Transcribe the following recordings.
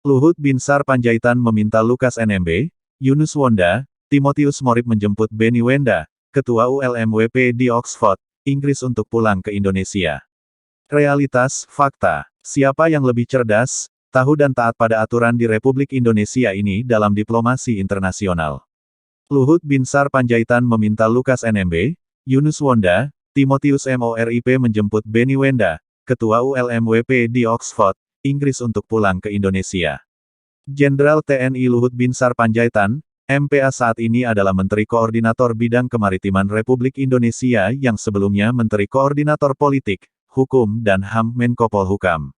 Luhut Binsar Panjaitan meminta Lukas NMB, Yunus Wonda, Timotius Morip menjemput Benny Wenda, Ketua ULMWP di Oxford, Inggris untuk pulang ke Indonesia. Realitas, fakta. Siapa yang lebih cerdas, tahu dan taat pada aturan di Republik Indonesia ini dalam diplomasi internasional? Luhut Binsar Panjaitan meminta Lukas NMB, Yunus Wonda, Timotius Morip menjemput Benny Wenda, Ketua ULMWP di Oxford, Inggris untuk pulang ke Indonesia. Jenderal TNI Luhut Binsar Panjaitan, MPA saat ini adalah Menteri Koordinator Bidang Kemaritiman Republik Indonesia yang sebelumnya Menteri Koordinator Politik, Hukum dan HAM Menko Polhukam.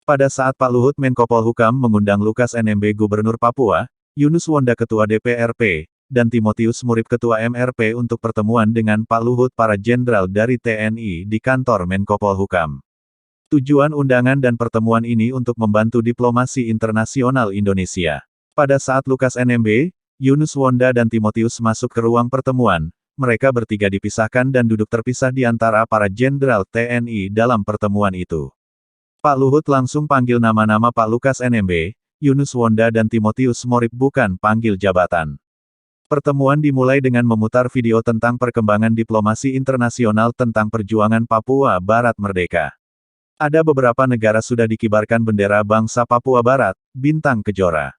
Pada saat Pak Luhut Menko Polhukam mengundang Lukas NMB Gubernur Papua, Yunus Wonda Ketua DPRP, dan Timotius Morip Ketua MRP untuk pertemuan dengan Pak Luhut para jenderal dari TNI di kantor Menko Polhukam. Tujuan undangan dan pertemuan ini untuk membantu diplomasi internasional Indonesia. Pada saat Lukas NMB, Yunus Wonda dan Timotius masuk ke ruang pertemuan, mereka bertiga dipisahkan dan duduk terpisah di antara para jenderal TNI dalam pertemuan itu. Pak Luhut langsung panggil nama-nama Pak Lukas NMB, Yunus Wonda dan Timotius Morip bukan panggil jabatan. Pertemuan dimulai dengan memutar video tentang perkembangan diplomasi internasional tentang perjuangan Papua Barat merdeka. Ada beberapa negara sudah dikibarkan bendera bangsa Papua Barat, bintang kejora.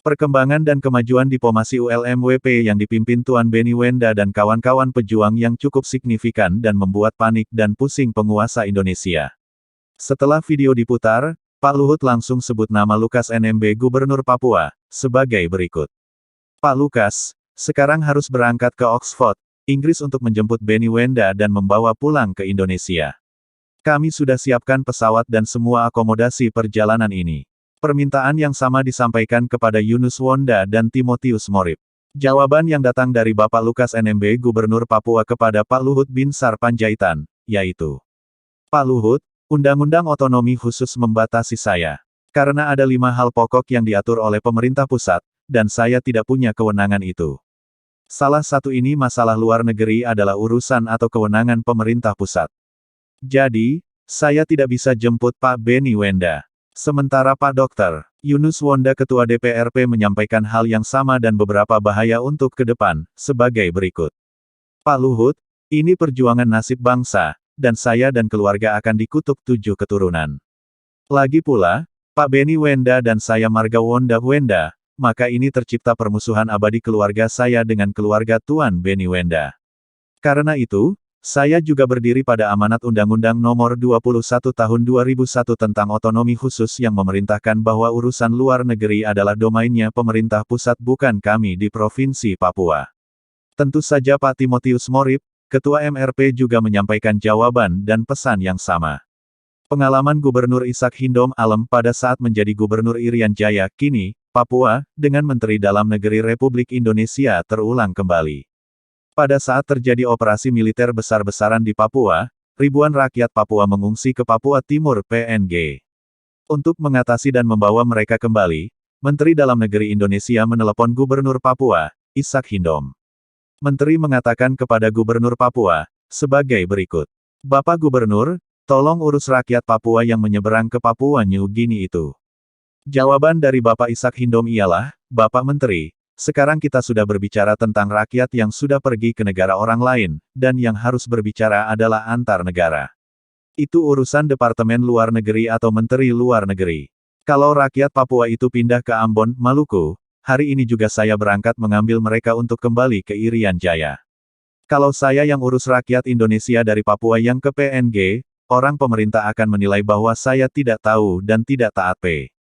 Perkembangan dan kemajuan diplomasi ULMWP yang dipimpin Tuan Benny Wenda dan kawan-kawan pejuang yang cukup signifikan dan membuat panik dan pusing penguasa Indonesia. Setelah video diputar, Pak Luhut langsung sebut nama Lukas NMB Gubernur Papua, sebagai berikut. Pak Lukas, sekarang harus berangkat ke Oxford, Inggris untuk menjemput Benny Wenda dan membawa pulang ke Indonesia. Kami sudah siapkan pesawat dan semua akomodasi perjalanan ini. Permintaan yang sama disampaikan kepada Yunus Wonda dan Timotius Morip. Jawaban yang datang dari Bapak Lukas NMB Gubernur Papua kepada Pak Luhut Binsar Panjaitan, yaitu, Pak Luhut, Undang-Undang Otonomi Khusus membatasi saya. Karena ada 5 hal pokok yang diatur oleh pemerintah pusat, dan saya tidak punya kewenangan itu. Salah satu ini masalah luar negeri adalah urusan atau kewenangan pemerintah pusat. Jadi, saya tidak bisa jemput Pak Benny Wenda. Sementara Pak Dr. Yunus Wonda Ketua DPRP menyampaikan hal yang sama dan beberapa bahaya untuk ke depan, sebagai berikut. Pak Luhut, ini perjuangan nasib bangsa, dan saya dan keluarga akan dikutuk 7 keturunan. Lagi pula, Pak Benny Wenda dan saya marga Wonda Wenda, maka ini tercipta permusuhan abadi keluarga saya dengan keluarga Tuan Benny Wenda. Karena itu, saya juga berdiri pada amanat Undang-Undang Nomor 21 Tahun 2001 tentang Otonomi Khusus yang memerintahkan bahwa urusan luar negeri adalah domainnya pemerintah pusat bukan kami di Provinsi Papua. Tentu saja Pak Timotius Morip, Ketua MRP juga menyampaikan jawaban dan pesan yang sama. Pengalaman Gubernur Ishak Hindom Alem pada saat menjadi Gubernur Irian Jaya, kini, Papua, dengan Menteri Dalam Negeri Republik Indonesia terulang kembali. Pada saat terjadi operasi militer besar-besaran di Papua, ribuan rakyat Papua mengungsi ke Papua Timur (PNG). Untuk mengatasi dan membawa mereka kembali, Menteri Dalam Negeri Indonesia menelepon Gubernur Papua, Ishak Hindom. Menteri mengatakan kepada Gubernur Papua, sebagai berikut. Bapak Gubernur, tolong urus rakyat Papua yang menyeberang ke Papua New Guinea itu. Jawaban dari Bapak Ishak Hindom ialah, Bapak Menteri, sekarang kita sudah berbicara tentang rakyat yang sudah pergi ke negara orang lain, dan yang harus berbicara adalah antar negara. Itu urusan Departemen Luar Negeri atau Menteri Luar Negeri. Kalau rakyat Papua itu pindah ke Ambon, Maluku, hari ini juga saya berangkat mengambil mereka untuk kembali ke Irian Jaya. Kalau saya yang urus rakyat Indonesia dari Papua yang ke PNG, orang pemerintah akan menilai bahwa saya tidak tahu dan tidak taat